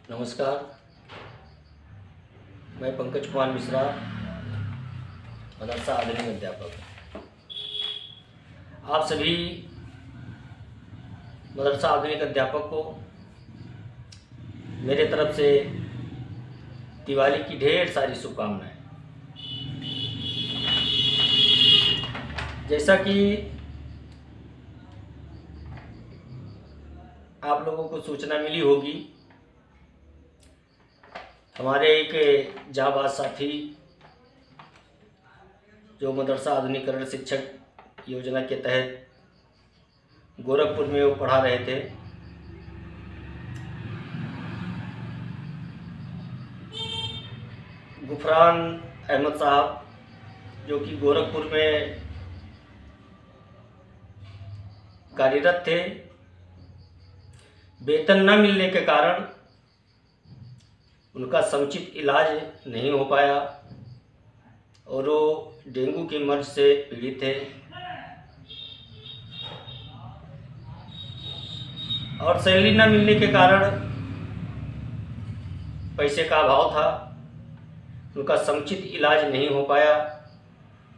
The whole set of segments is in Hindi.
नमस्कार, मैं पंकज कुमार मिश्रा, मदरसा आधुनिक अध्यापक। आप सभी मदरसा आधुनिक अध्यापक को मेरे तरफ से दिवाली की ढेर सारी शुभकामनाएं। जैसा कि आप लोगों को सूचना मिली होगी, हमारे एक जाबाज साथी जो मदरसा आधुनिकीकरण शिक्षक योजना के तहत गोरखपुर में वो पढ़ा रहे थे, गुफरान अहमद साहब, जो कि गोरखपुर में कार्यरत थे, वेतन न मिलने के कारण उनका समुचित इलाज नहीं हो पाया और वो डेंगू के मर्ज से पीड़ित थे और सैलरी न मिलने के कारण पैसे का अभाव था, उनका समुचित इलाज नहीं हो पाया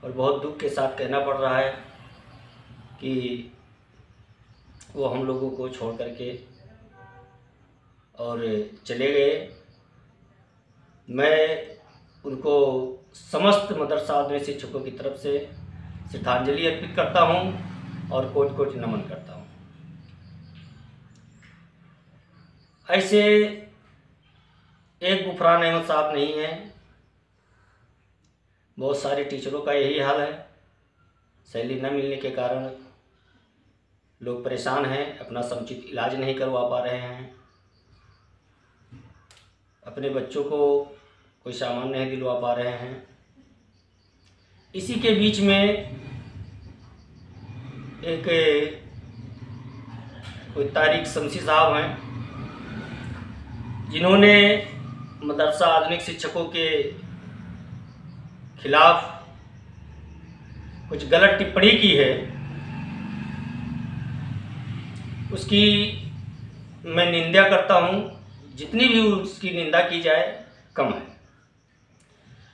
और बहुत दुख के साथ कहना पड़ रहा है कि वो हम लोगों को छोड़ करके और चले गए। मैं उनको समस्त मदरसा आधुनिक शिक्षकों की तरफ से श्रद्धांजलि अर्पित करता हूं और कोटि कोटि नमन करता हूं। ऐसे एक गुफरान अहमद साहब नहीं है, बहुत सारे टीचरों का यही हाल है। सैलरी न मिलने के कारण लोग परेशान हैं, अपना समुचित इलाज नहीं करवा पा रहे हैं, अपने बच्चों को कोई सामान नहीं दिलवा पा रहे हैं। इसी के बीच में एक कोई तारिक शमसी साहब हैं, जिन्होंने मदरसा आधुनिक शिक्षकों के खिलाफ कुछ गलत टिप्पणी की है। उसकी मैं निंदा करता हूं, जितनी भी उसकी निंदा की जाए कम है।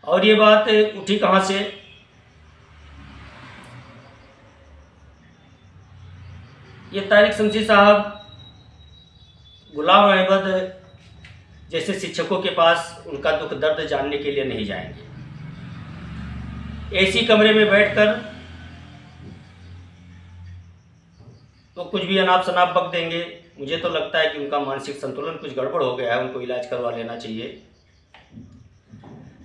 और ये बात उठी कहाँ से? ये तारिक शमसी साहब गुलाम अहमद जैसे शिक्षकों के पास उनका दुख दर्द जानने के लिए नहीं जाएंगे। एसी कमरे में बैठकर तो कुछ भी अनाप शनाप बक देंगे। मुझे तो लगता है कि उनका मानसिक संतुलन कुछ गड़बड़ हो गया है, उनको इलाज करवा लेना चाहिए।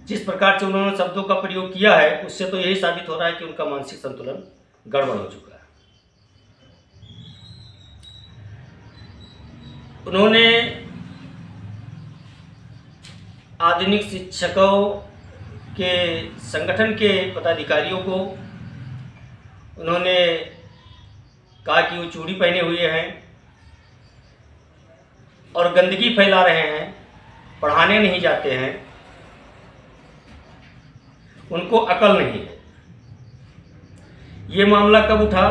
जिस प्रकार से उन्होंने शब्दों का प्रयोग किया है, उससे तो यही साबित हो रहा है कि उनका मानसिक संतुलन गड़बड़ हो चुका है। उन्होंने आधुनिक शिक्षकों के संगठन के पदाधिकारियों को उन्होंने कहा कि वो चूड़ी पहने हुए हैं और गंदगी फैला रहे हैं, पढ़ाने नहीं जाते हैं, उनको अकल नहीं है। ये मामला कब उठा?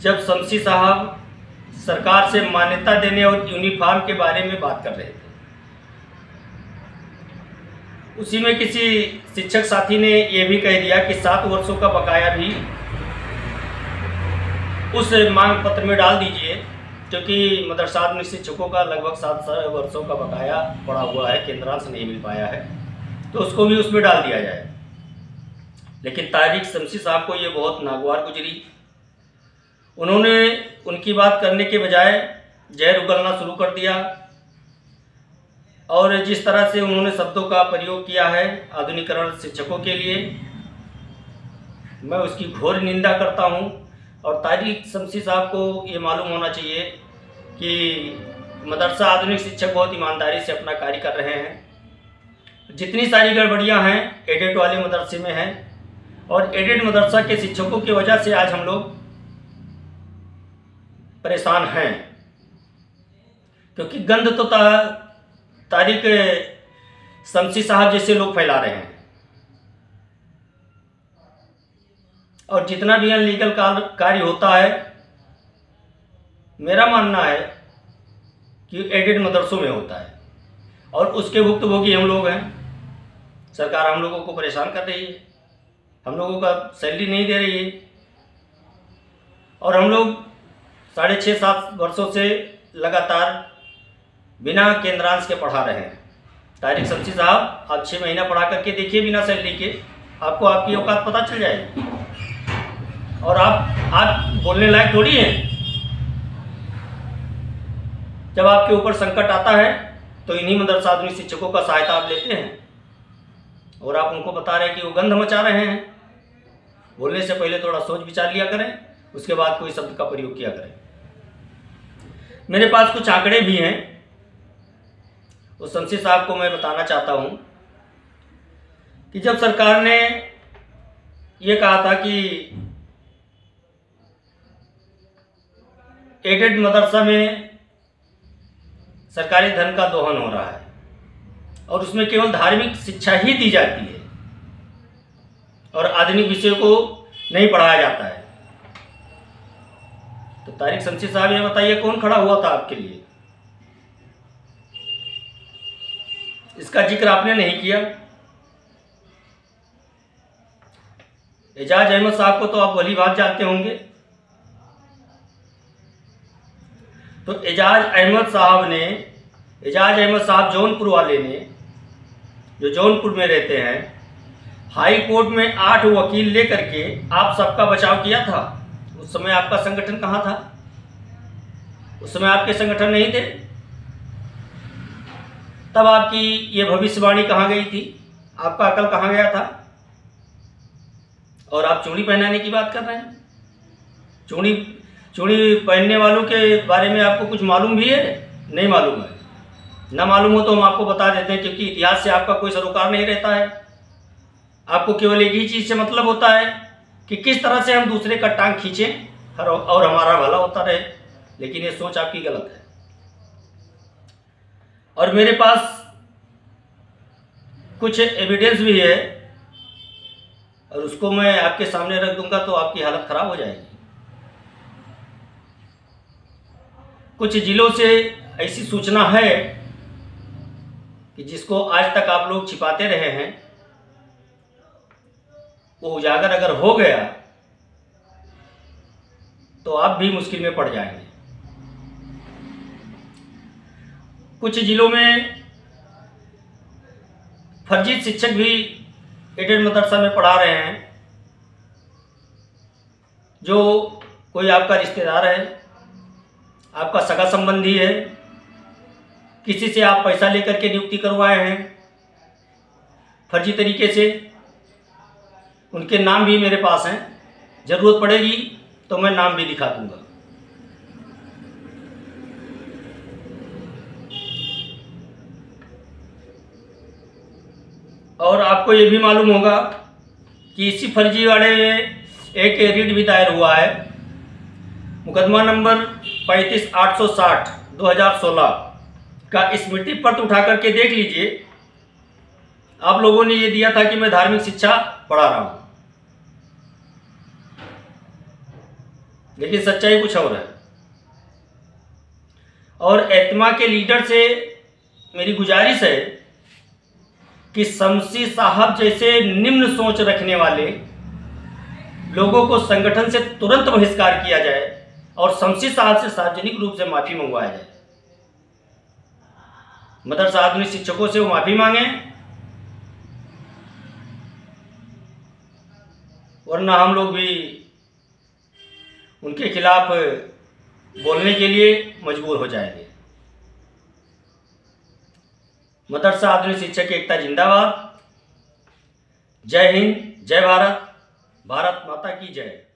जब शमसी साहब सरकार से मान्यता देने और यूनिफॉर्म के बारे में बात कर रहे थे। उसी में किसी शिक्षक साथी ने यह भी कह दिया कि 7 वर्षों का बकाया भी उस मांग पत्र में डाल दीजिए, क्योंकि मदरसा आधुनिक शिक्षकों का लगभग 7 वर्षों का बकाया पड़ा हुआ है, केंद्रांश नहीं मिल पाया है, तो उसको भी उसमें डाल दिया जाए। लेकिन तारिक शमसी साहब को ये बहुत नागवार गुजरी। उन्होंने उनकी बात करने के बजाय जहर उगलना शुरू कर दिया और जिस तरह से उन्होंने शब्दों का प्रयोग किया है आधुनिकीकरण शिक्षकों के लिए, मैं उसकी घोर निंदा करता हूं। और तारिक शमसी साहब को ये मालूम होना चाहिए कि मदरसा आधुनिक शिक्षक बहुत ईमानदारी से अपना कार्य कर रहे हैं। जितनी सारी गड़बड़ियां हैं एडेड वाले मदरसे में हैं और एडेड मदरसा के शिक्षकों की वजह से आज हम लोग परेशान हैं, क्योंकि गंद तो तारिक शमसी साहब जैसे लोग फैला रहे हैं। और जितना भी अनलीगल कार्य होता है, मेरा मानना है कि एडेड मदरसों में होता है, और उसके भुक्तभोगी हम लोग हैं। सरकार हम लोगों को परेशान कर रही है, हम लोगों का सैलरी नहीं दे रही है, और हम लोग 6.5-7 वर्षों से लगातार बिना केंद्रांश के पढ़ा रहे हैं। तारिक शमसी साहब, आप 6 महीना पढ़ा करके देखिए बिना सैलरी के, आपको आपकी औकात पता चल जाएगी। और आप बोलने लायक थोड़ी हैं। जब आपके ऊपर संकट आता है तो इन्हीं मदरसा आधुनिक शिक्षकों का सहायता आप लेते हैं, और आप उनको बता रहे हैं कि वो गंध मचा रहे हैं। बोलने से पहले थोड़ा सोच विचार लिया करें, उसके बाद कोई शब्द का प्रयोग किया करें। मेरे पास कुछ आंकड़े भी हैं, उस शमसी साहब को मैं बताना चाहता हूं कि जब सरकार ने ये कहा था कि एडेड मदरसा में सरकारी धन का दोहन हो रहा है और उसमें केवल धार्मिक शिक्षा ही दी जाती है और आधुनिक विषयों को नहीं पढ़ाया जाता है, तो तारिक शमसी साहब ये बताइए कौन खड़ा हुआ था आपके लिए? इसका जिक्र आपने नहीं किया। एजाज अहमद साहब को तो आप भली बात जानते होंगे। तो एजाज अहमद साहब जौनपुर वाले ने, जो जौनपुर में रहते हैं, हाई कोर्ट में 8 वकील लेकर के आप सबका बचाव किया था। उस समय आपका संगठन कहाँ था? उस समय आपके संगठन नहीं थे। तब आपकी ये भविष्यवाणी कहाँ गई थी? आपका अकल कहाँ गया था? और आप चूड़ी पहनाने की बात कर रहे हैं। चूड़ी पहनने वालों के बारे में आपको कुछ मालूम भी है? नहीं मालूम है। ना मालूम हो तो हम आपको बता देते हैं, क्योंकि इतिहास से आपका कोई सरोकार नहीं रहता है। आपको केवल एक ही चीज़ से मतलब होता है कि किस तरह से हम दूसरे का टांग खींचें और हमारा भला होता रहे, लेकिन ये सोच आपकी गलत है। और मेरे पास कुछ एविडेंस भी है, और उसको मैं आपके सामने रख दूंगा तो आपकी हालत खराब हो जाएगी। कुछ जिलों से ऐसी सूचना है कि जिसको आज तक आप लोग छिपाते रहे हैं, वो उजागर अगर हो गया तो आप भी मुश्किल में पड़ जाएंगे। कुछ जिलों में फर्जी शिक्षक भी एडेड मदरसा में पढ़ा रहे हैं। जो कोई आपका रिश्तेदार है, आपका सगा संबंधी है, किसी से आप पैसा लेकर के नियुक्ति करवाए हैं फर्जी तरीके से, उनके नाम भी मेरे पास हैं। ज़रूरत पड़ेगी तो मैं नाम भी दिखा दूंगा। और आपको ये भी मालूम होगा कि इसी फर्जी वाले एक रिट भी दायर हुआ है, मुकदमा नंबर 35-860 2016 का स्मृति पत्र उठा करके देख लीजिए। आप लोगों ने ये दिया था कि मैं धार्मिक शिक्षा पढ़ा रहा हूं, लेकिन सच्चाई कुछ और है। और एतमा के लीडर से मेरी गुजारिश है कि शमसी साहब जैसे निम्न सोच रखने वाले लोगों को संगठन से तुरंत बहिष्कार किया जाए और शमसी साहब से सार्वजनिक रूप से माफी मंगवाया जाए। मदरसा आधुनिक शिक्षकों से वो माफी मांगे, वरना हम लोग भी उनके खिलाफ बोलने के लिए मजबूर हो जाएंगे। मदरसा आधुनिक शिक्षक एकता जिंदाबाद। जय हिंद, जय भारत, भारत माता की जय।